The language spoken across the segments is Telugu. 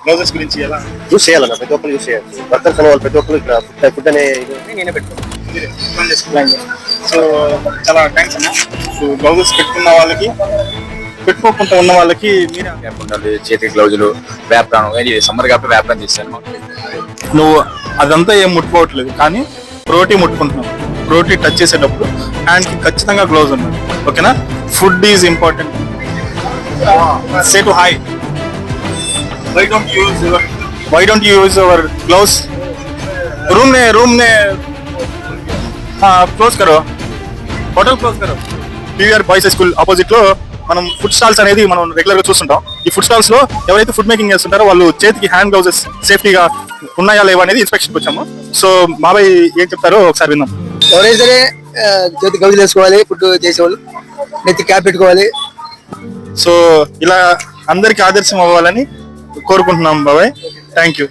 గ్లౌజెస్ గురించి ఎలా యూస్ చేయాలన్న ప్రతి ఒక్కరు యూస్ చేయాలి. వర్కర్స్ అనే వాళ్ళు ప్రతి ఒక్కరు ఇక్కడ ఫుడ్ అనే నేనే పెట్టుకోవాలి. సో చాలా థ్యాంక్స్ అన్న. గ్లౌజెస్ పెట్టుకున్న వాళ్ళకి పెట్టుకోకుండా ఉన్న వాళ్ళకి మీరే ఉండాలి. చేతికి గ్లౌజులు, వ్యాప్రాణం, సమ్మర్ కాబట్టి వ్యాప్రాణం తీస్తాను. నువ్వు అదంతా ఏం ముట్టుకోవట్లేదు, కానీ ప్రోటీ ముట్టుకుంటున్నావు. ప్రోటీ టచ్ చేసేటప్పుడు హ్యాండ్కి ఖచ్చితంగా గ్లౌజ్ ఉన్నాయి. ఓకేనా? Food is important. Say to hi. Why don't you use your gloves? Room ने क्लोज करो. होटल क्लोज करो. పీవీఆర్ బాయ్స్ స్కూల్ ఆపోజిట్ లో మనం ఫుడ్ స్టాల్స్ అనేది మనం రెగ్యులర్ గా చూస్తుంటాం. ఈ ఫుడ్ స్టాల్స్ లో ఎవరైతే ఫుడ్ మేకింగ్ చేస్తుంటారో వాళ్ళు చేతికి హ్యాండ్ గ్లౌజెస్ సేఫ్టీగా ఉన్నాయా లేవా అనేది ఇన్స్పెక్షన్ వచ్చాము. సో బాబాయ్ ఏం చెప్తారో ఒకసారి విందాం. ఎవరైనా సరే చేతి గ్లౌజులు వేసుకోవాలి. ఫుడ్ చేసేవాళ్ళు నెత్తి క్యాప్ పెట్టుకోవాలి. సో ఇలా అందరికి ఆదర్శం అవ్వాలని కోరుకుంటున్నాం బాబాయ్. Thank you.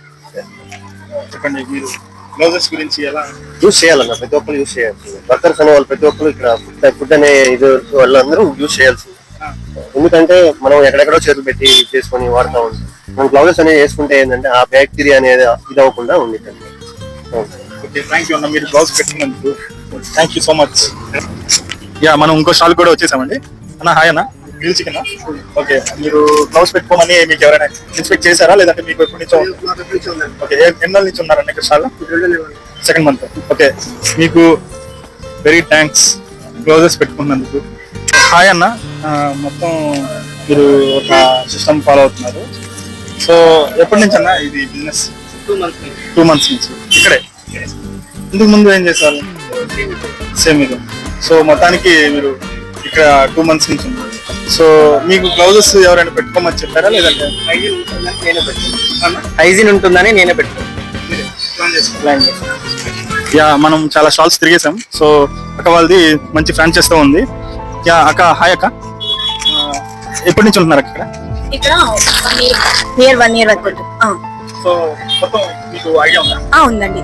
చెప్పండి మీరు గ్లౌజెస్ గురించి ఎలా యూస్ చేయాలన్న ప్రతి ఒక్కరు యూస్ చేయాలి. వర్కర్స్ అనే వాళ్ళు ప్రతి ఒక్కరు ఇక్కడ ఫుడ్ అనే వాళ్ళందరూ యూస్ చేయాల్సి. ఎందుకంటే మనం ఎక్కడెక్కడో చేతులు పెట్టి చేసుకొని వాడుతూ ఉంటాం. మనం గ్లౌజెస్ అనేది వేసుకుంటే ఏంటంటే ఆ బ్యాక్టీరియా అనేది ఇది అవ్వకుండా ఉండిద్దండి. ఓకే, థ్యాంక్ యూ అన్న. మీరు గ్లౌజ్ పెట్టుకున్నందుకు thank you so much. Yeah, మనం ఇంకో షాల్ కూడా వచ్చేసామండి. అన్న హాయ్ అన్న. Grill chicken. ఓకే, మీరు గ్లౌజ్ పెట్టుకోమని మీకు ఎవరైనా ఇన్స్పెక్ట్ చేశారా లేదంటే మీకు ఎప్పటి నుంచో? ఓకే, ఎన్నో నుంచి ఉన్నారండి ఇక్కడ షాల్? Second month. ఓకే, మీకు వెరీ థ్యాంక్స్ గ్లౌజెస్ పెట్టుకున్నందుకు. హాయ్ అన్న. మొత్తం మీరు ఒక సిస్టమ్ ఫాలో అవుతున్నారు. సో ఎప్పటి నుంచి అన్న ఇది బిజినెస్? 2 months నుంచి ఇక్కడే. ఇందుకు ముందు ఏం చేశారు? సేమ్ ఇది. సో మొత్తానికి మీరు ఇక్కడ 2 months నుంచి ఉన్నారు. సో మీకు గ్లౌజెస్ ఎవరైనా పెట్టుకోమని చెప్పారా లేదంటే? హైజీన్ ఉంటుందని నేనే పెట్టుకున్నాను. యా, మనం చాలా స్టాల్స్ తిరిగేసాం. సో అక్క వాళ్ళది మంచి ఫ్రాంచైజ్ తో ఉంది. యా అక్క, హాయ్ అక్క. ఎప్పటి నుంచి ఉంటున్నారు ఇక్కడ? ఇక్కడ 1 year వరకు. సో మొత్తం మీకు ఐడియా ఉందా? ఉందండి.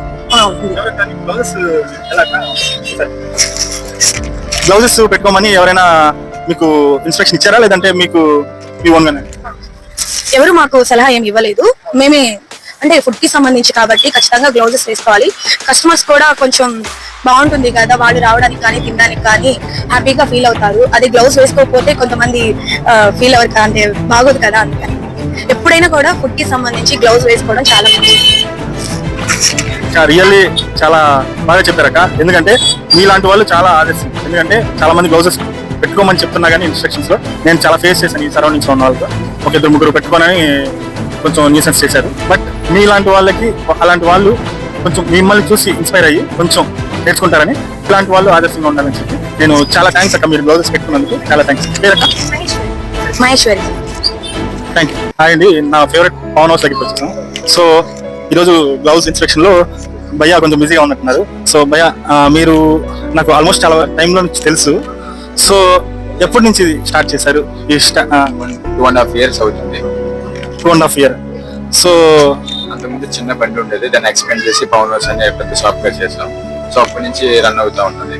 గ్లౌజెస్ పెట్టుకోమని ఎవరైనా మీకు ఇన్స్ట్రక్షన్ ఇచ్చారా లేదంటే మీకు మీ ఓన్ గానే? ఎవరు మాకు సలహా ఏమి ఇవ్వలేదు. మేమే అంటే ఫుడ్ కి సంబంధించి కాబట్టి ఖచ్చితంగా గ్లౌజెస్ వేసుకోవాలి. కస్టమర్స్ కూడా కొంచెం బాగుంటుంది కదా, వాళ్ళు రావడానికి కానీ తినడానికి కానీ హ్యాపీగా ఫీల్ అవుతారు. అది గ్లౌజ్ వేసుకోకపోతే కొంతమంది ఫీల్ అవ్వరు, అంటే బాగోదు కదా. అందుకని ఎప్పుడైనా కూడా ఫుడ్ కి సంబంధించి గ్లౌజ్ వేసుకోవడం చాలా మంచిది. రియల్లీ చాలా బాగా చెప్పారక్క. ఎందుకంటే మీలాంటి వాళ్ళు చాలా ఆదర్శం. ఎందుకంటే చాలా మంది గ్లౌజెస్ పెట్టుకోమని చెప్తున్నా కానీ ఇన్స్ట్రక్షన్స్ లో నేను చాలా ఫేస్ చేశాను. ఈ సరౌండింగ్స్ ఉన్న వాళ్ళతో ఒక 2-3 పెట్టుకోనని కొంచెం న్యూసెన్స్ చేశారు. బట్ మీలాంటి వాళ్ళకి, అలాంటి వాళ్ళు కొంచెం మిమ్మల్ని చూసి ఇన్స్పైర్ అయ్యి కొంచెం నేర్చుకుంటారని, ఇలాంటి వాళ్ళు ఆదర్శంగా ఉండాలని చెప్పి నేను చాలా థ్యాంక్స్ అక్క. మీరు గ్లౌజెస్ పెట్టుకున్నందుకు చాలా థ్యాంక్స్. పేరక్క? మహేశ్వరి. Thank you. హాయ్ అండి. నా ఫేవరెట్ పవన్ హౌస్ దగ్గరికి వచ్చాను. సో ఈరోజు గ్లౌజ్ ఇన్స్పెక్షన్ లో భయ్యా కొంచెం బిజీగా ఉన్నట్టున్నారు. సో భయ్యా, మీరు నాకు ఆల్మోస్ట్ చాలా టైంలో నుంచి తెలుసు. సో ఎప్పటి నుంచి స్టార్ట్ చేశారు? 2.5 years అవుతుంది. 2.5 year. సో అంతకుముందు చిన్న బండి ఉండేది, దాన్ని ఎక్స్పెండ్ చేసి పవన్ హౌస్ అనే పెద్ద సాఫ్ట్వేర్ చేసాం. సో అప్పటి నుంచి రన్ అవుతా ఉంటుంది.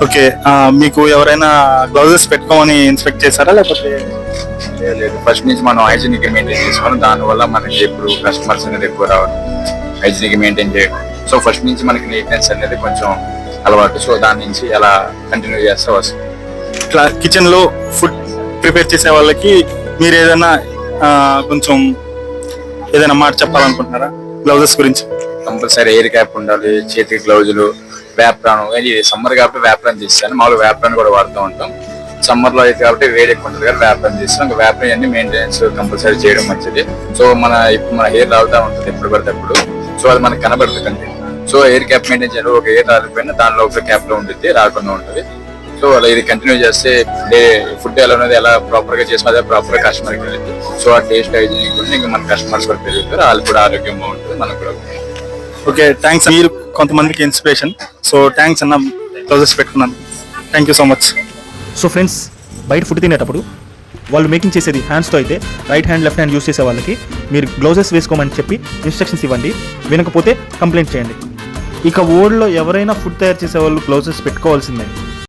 ఓకే, మీకు ఎవరైనా గ్లౌజెస్ పెట్టుకోమని ఇన్స్పెక్ట్ చేశారా లేకపోతే? లేదు, ఫస్ట్ నుంచి మనం హైజీనిక్ మెయింటైన్ చేసుకోవడం, దానివల్ల మనకి ఇప్పుడు కస్టమర్స్ అనేది ఎక్కువ రావడం, హైజీనిక్ మెయింటైన్ చేయడం. సో ఫస్ట్ నుంచి మనకి నీట్నెస్ అనేది కొంచెం అలవాటు. సో దాని నుంచి అలా కంటిన్యూ చేస్తూ వస్తుంది. ఇట్లా కిచెన్ లో ఫుడ్ ప్రిపేర్ చేసే వాళ్ళకి మీరు ఏదైనా కొంచెం ఏదైనా మాట చెప్పాలనుకుంటున్నారా గ్లౌజెస్ గురించి? కంపల్సరీ ఎయిర్ క్యాప్ ఉండాలి, చేతికి గ్లౌజులు, వ్యాప్రాణం. సమ్మర్ కాబట్టి వ్యాప్రాన్ తీస్తాను. మామూలు వ్యాప్రాన్ కూడా వాడుతూ ఉంటాం. సమ్మర్ లో అయితే కాబట్టి వేడి ఎక్కువ ఉంటుంది కాబట్టి వ్యాప్రాన్ తీస్తాం. ఇంకా వ్యాప్రాన్ అన్ని మెయింటెనెన్స్ కంపల్సరీ చేయడం మంచిది. సో ఇప్పుడు మన హెయిర్ రావుతా ఉంటుంది ఎప్పుడు పడితే అప్పుడు. సో అది మనకు కనబడుతుంది. సో ఎయిర్ క్యాప్ మెయింటైన్ చేయాలి. ఒక ఎయిర్ రాకపోయినా దానిలో ఒక క్యాప్ లో ఉంటుంది, రాకుండా ఉంటుంది. సో అలా ఇది కంటిన్యూ చేస్తే ఫుడ్ ఎలా ఉన్నది ఎలా ప్రాపర్ గా చేసిన అదే ప్రాపర్ గా కస్టమర్కి వెళ్ళింది. సో ఆ టేస్ట్ హైజీనిక్ ఉంటుంది. ఇంకా మన కస్టమర్స్ కూడా పెరుగుతారు, వాళ్ళు కూడా ఆరోగ్యం బాగుంటుంది, మనకు కూడా. Okay, thanks. మీరు కొంతమందికి ఇన్స్పిరేషన్. సో థ్యాంక్స్ అన్న, గ్లౌజెస్ పెట్టుకున్నాను. Thank you so much. So friends, బయట ఫుడ్ తినేటప్పుడు వాళ్ళు మేకింగ్ చేసేది హ్యాండ్స్తో అయితే right hand left hand use చేసే వాళ్ళకి మీరు గ్లౌజెస్ వేసుకోమని చెప్పి ఇన్స్ట్రక్షన్స్ ఇవ్వండి. వినకపోతే కంప్లైంట్ చేయండి. ఇక వరల్డ్లో ఎవరైనా ఫుడ్ తయారు చేసే వాళ్ళు గ్లౌజెస్ పెట్టుకోవాల్సిందే.